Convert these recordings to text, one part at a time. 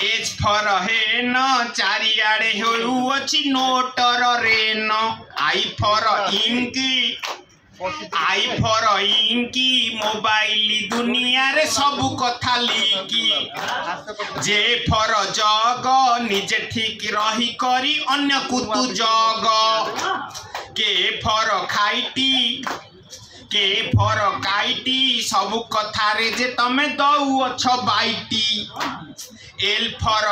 H फर हेन चारिआडे होउछि नोटर रेन आई फर इंकी मोबाइल दुनिया रे सब कथा लिकी जे फर जग निजे ठीक रही करी अन्य कुतु जग के फर काइटी सब कथा रे जे तमे दउ अछ बाइटी एल फर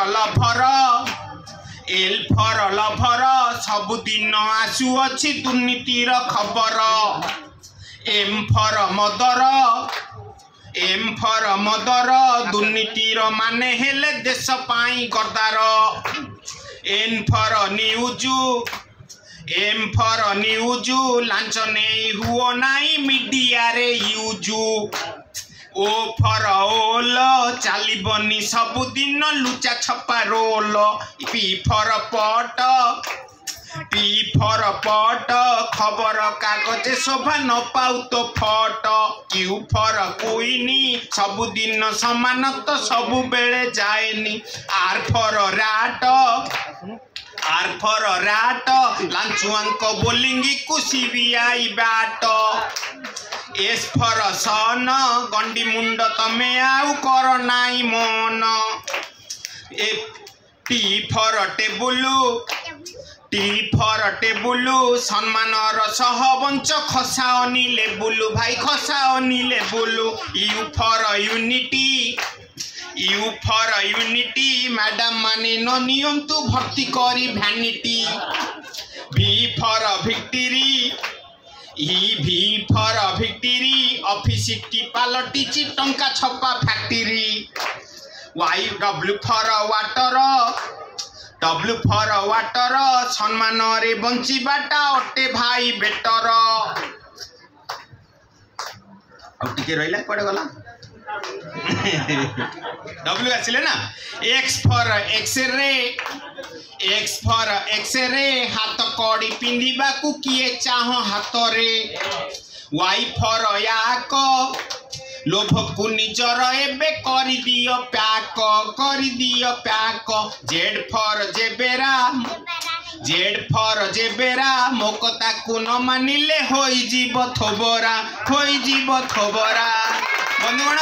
लभर सबुदिन आसुअछि दुर्नीतिर खबर एम फर मदर दुर्नीतिर माने हेले देश पाई गद्दार एम फर न्यूज लांच नहीं हुओ नाई मीडिया रे यूजू ओ फर ओल चलबनी सबुदिन लुचा छपा रोल पी फर पट खबर कागज शोभा न पाऊ तो फट क्यू फर कुइनी सबुदिन समान तो सबु बेले जाएनी आर फर राट लांचुआंक बोलिंगी कुसीबीआई बाट एस फर सन गंडी मुंड तमे आउ कर नाई मन ए टी फर टेबुलु सम्मानर सह बंच खसाओनी लेबुलु भाई खसाओनी लेबुलु यू फर यूनिटी मैडम माने न नियंतु भर्ती करी भैनिटी भी फर भिक्टरी ऑफिस टी पालटिची टंका छपा फैक्ट्री वाई डब्ल्यू फर वाटर सम्मान रे बंचीबाटा अटे भाई बेटर टिके रहिला कोडे गला डब्ल्यू आसिले ना एक्स फर एक्सरे हाथ कड़ी पिंधिबा को किए चाह हाथ रे वाई फर याक लोभ को निजर एबे करि दियो प्याक जेड फर जेबेरा मो कथा को न मानिले होई जीव थोबरा बंधुगण।